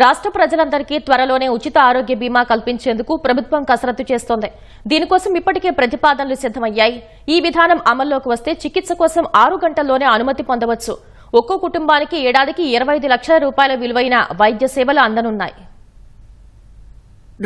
రాష్ట్ర ప్రజలందరికీ త్వరలోనే ఉచిత ఆరోగ్య బీమా కల్పించేందుకు ప్రభుత్వం కసరత్తు చేస్తోంది. దీనికోసం ఇప్పటికే ప్రతిపాదనలు సిద్ధమయ్యాయి. ఈ విధానం అమల్లోకి వస్తే చికిత్స కోసం 6 గంటల్లోనే అనుమతి పొందవచ్చు. ఒక్కో కుటుంబానికి ఏడాదికి 25 లక్షల రూపాయల విలువైన వైద్య సేవలు అందనున్నాయి.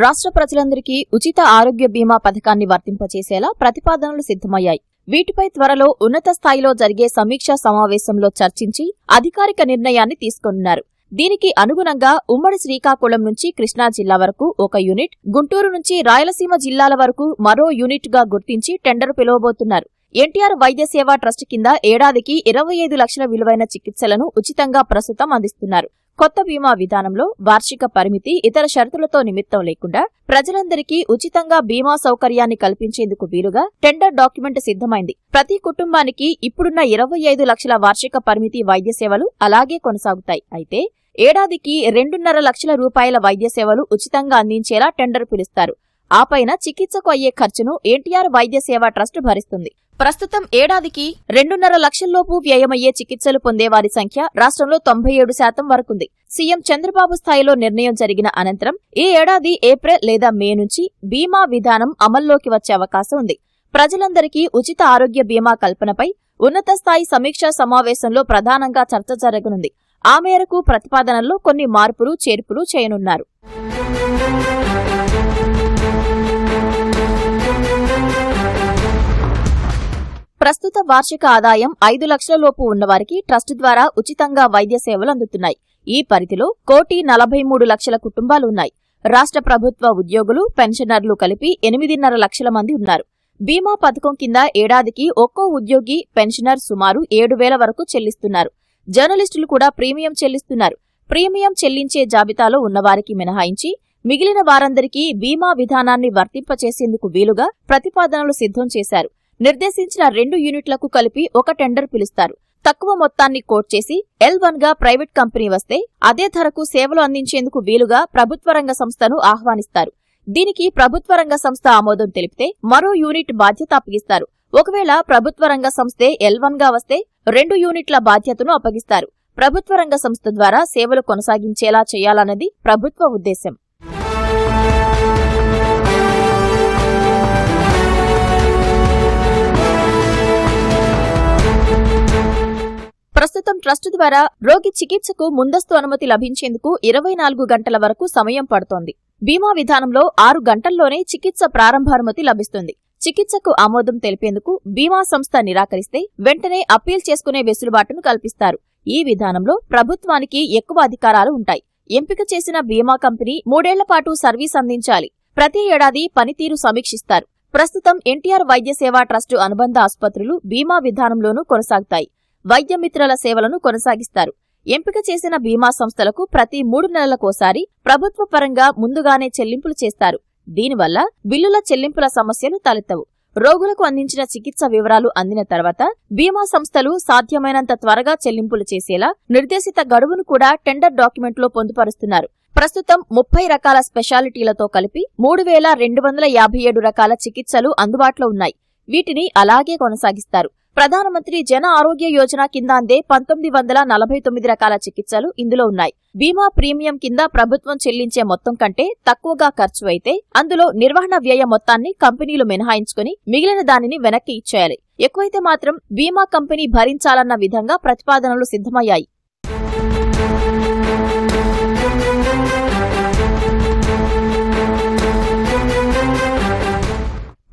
రాష్ట్ర ప్రజలందరికీ ఉచిత ఆరోగ్య బీమా పథకాన్ని వర్తింపచేసేలా ప్రతిపాదనలు సిద్ధమయ్యాయి. వీటిపై త్వరలో ఉన్నత స్థాయిలో జరిగే సమీక్షా సమావేశంలో చర్చించి అధికారిక నిర్ణయాన్ని తీసుకోనున్నారు. దీనికి అనుగుణంగా ఉమ్మడి శ్రీకాకుళం నుంచి కృష్ణా జిల్లా వరకు ఒక యూనిట్, గుంటూరు నుంచి రాయలసీమ జిల్లాల వరకు మరో యూనిట్ గా గుర్తించి టెండర్ పిలువబోతున్నారు. ఎన్టీఆర్ వైద్య సేవా ట్రస్ట్ కింద ఏడాదికి 25 లక్షల విలువైన చికిత్సలను ఉచితంగా ప్రస్తుతం అందిస్తున్నారు. కొత్త బీమా విధానంలో వార్షిక పరిమితి, ఇతర షరతులతో నిమిత్తం లేకుండా ప్రజలందరికీ ఉచితంగా బీమా సౌకర్యాన్ని కల్పించేందుకు వీలుగా టెండర్ డాక్యుమెంట్ సిద్ధమైంది. ప్రతి కుటుంబానికి ఇప్పుడున్న 25 లక్షల వార్షిక పరిమితి వైద్య సేవలు అలాగే కొనసాగుతాయి. అయితే ఏడాదికి 2.5 లక్షల రూపాయల వైద్య సేవలు ఉచితంగా అందించేలా టెండర్ పిలుస్తారు. ఆపైన చికిత్సకు అయ్యే ఖర్చును ఎన్టీఆర్ వైద్య సేవా ట్రస్ట్ భరిస్తుంది. ప్రస్తుతం ఏడాదికి 2.5 లక్షల్లోపు వ్యయమయ్యే చికిత్సలు పొందేవారి సంఖ్య రాష్ట్రంలో 97% వరకుంది. సీఎం చంద్రబాబు స్థాయిలో నిర్ణయం జరిగిన అనంతరం ఈ ఏడాది ఏప్రిల్ లేదా మే నుంచి బీమా విధానం అమల్లోకి వచ్చే అవకాశం ఉంది. ప్రజలందరికీ ఉచిత ఆరోగ్య బీమా కల్పనపై ఉన్నత స్థాయి సమీక్షా సమావేశంలో ప్రధానంగా చర్చ జరగనుంది. ఆ మేరకు ప్రతిపాదనల్లో కొన్ని మార్పులు చేర్పులు చేయనున్నారు. ప్రస్తుత వార్షిక ఆదాయం 5 లక్షల లోపు ఉన్నవారికి ట్రస్ట్ ద్వారా ఉచితంగా వైద్య సేవలు అందుతున్నాయి. ఈ పరిధిలో 1,43 లక్షల కుటుంబాలున్నాయి. రాష్ట్ర ప్రభుత్వ ఉద్యోగులు, పెన్షనర్లు కలిపి 8.5 లక్షల మంది ఉన్నారు. బీమా పథకం కింద ఏడాదికి ఒక్కో ఉద్యోగి, పెన్షనర్ సుమారు 7,000 వరకు చెల్లిస్తున్నారు. జర్నలిస్టులు కూడా ప్రీమియం చెల్లిస్తున్నారు. ప్రీమియం చెల్లించే జాబితాలో ఉన్నవారికి మినహాయించి మిగిలిన వారందరికీ బీమా విధానాన్ని వర్తింపచేసేందుకు వీలుగా ప్రతిపాదనలు సిద్ధం చేశారు. నిర్దేశించిన 2 యూనిట్లకు కలిపి ఒక టెండర్ పిలుస్తారు. తక్కువ మొత్తాన్ని కోట్ చేసి L1 గా ప్రైవేట్ కంపెనీ వస్తే అదే ధరకు సేవలు అందించేందుకు వీలుగా ప్రభుత్వ రంగ సంస్థను ఆహ్వానిస్తారు. దీనికి ప్రభుత్వ రంగ సంస్థ ఆమోదం తెలిపితే మరో యూనిట్ బాధ్యత అప్పగిస్తారు. ఒకవేళ ప్రభుత్వ రంగ సంస్థే L1 గా వస్తే 2 యూనిట్ల బాధ్యతను అప్పగిస్తారు. ప్రభుత్వ రంగ సంస్థ ద్వారా సేవలు కొనసాగించేలా చేయాలన్నది ప్రభుత్వ ఉద్దేశం. ప్రస్తుతం ట్రస్ట్ ద్వారా రోగి చికిత్సకు ముందస్తు అనుమతి లభించేందుకు 24 గంటల వరకు సమయం పడుతోంది. బీమా విధానంలో 6 గంటల్లోనే చికిత్స ప్రారంభానుమతి లభిస్తుంది. చికిత్సకు ఆమోదం తెలిపేందుకు బీమా సంస్థ నిరాకరిస్తే వెంటనే అప్పీల్ చేసుకునే వెసులుబాటును కల్పిస్తారు. ఈ విధానంలో ప్రభుత్వానికి ఎక్కువ అధికారాలు ఉంటాయి. ఎంపిక చేసిన బీమా కంపెనీ 3 ఏళ్ల పాటు సర్వీస్ అందించాలి. ప్రతి ఏడాది పనితీరు సమీక్షిస్తారు. ప్రస్తుతం ఎన్టీఆర్ వైద్య సేవా ట్రస్టు అనుబంధ ఆసుపత్రులు బీమా విధానంలోనూ కొనసాగుతాయి. వైద్య మిత్రుల సేవలను కొనసాగిస్తారు. ఎంపిక చేసిన బీమా సంస్థలకు ప్రతి 3 నెలలకోసారి ప్రభుత్వ పరంగా ముందుగానే చెల్లింపులు చేస్తారు. దీనివల్ల బిల్లుల చెల్లింపుల సమస్యలు తలెత్తవు. రోగులకు అందించిన చికిత్స వివరాలు అందిన తర్వాత బీమా సంస్థలు సాధ్యమైనంత త్వరగా చెల్లింపులు చేసేలా నిర్దేశిత గడువును కూడా టెండర్ డాక్యుమెంట్లో పొందుపరుస్తున్నారు. ప్రస్తుతం 30 రకాల స్పెషాలిటీలతో కలిపి 3,257 రకాల చికిత్సలు అందుబాటులో ఉన్నాయి. వీటిని అలాగే కొనసాగిస్తారు. ప్రధానమంత్రి జన ఆరోగ్య యోజన కింద అందే 1949 రకాల చికిత్సలు ఇందులో ఉన్నాయి. బీమా ప్రీమియం కింద ప్రభుత్వం చెల్లించే మొత్తం కంటే తక్కువగా ఖర్చు అయితే అందులో నిర్వహణ వ్యయ మొత్తాన్ని కంపెనీలు మినహాయించుకుని మిగిలిన దానిని వెనక్కి ఇచ్చేయాలి. ఎక్కువైతే మాత్రం బీమా కంపెనీ భరించాలన్న విధంగా ప్రతిపాదనలు సిద్ధమయ్యాయి.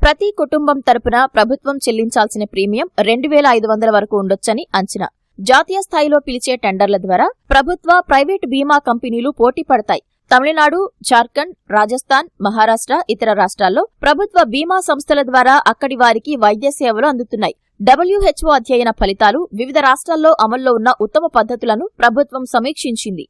ప్రతి కుటుంబం తరపున ప్రభుత్వం చెల్లించాల్సిన ప్రీమియం 2,500 వరకు ఉండొచ్చని అంచనా. జాతీయ స్థాయిలో పిలిచే టెండర్ల ద్వారా ప్రభుత్వ, ప్రైవేటు బీమా కంపెనీలు పోటీ పడతాయి. తమిళనాడు, జార్ఖండ్, రాజస్థాన్, మహారాష్ట్ర, ఇతర రాష్ట్రాల్లో ప్రభుత్వ బీమా సంస్థల ద్వారా అక్కడి వారికి వైద్య సేవలు అందుతున్నాయి. WHO అధ్యయన ఫలితాలు వివిధ రాష్ట్రాల్లో అమల్లో ఉన్న ఉత్తమ పద్ధతులను ప్రభుత్వం సమీక్షించింది.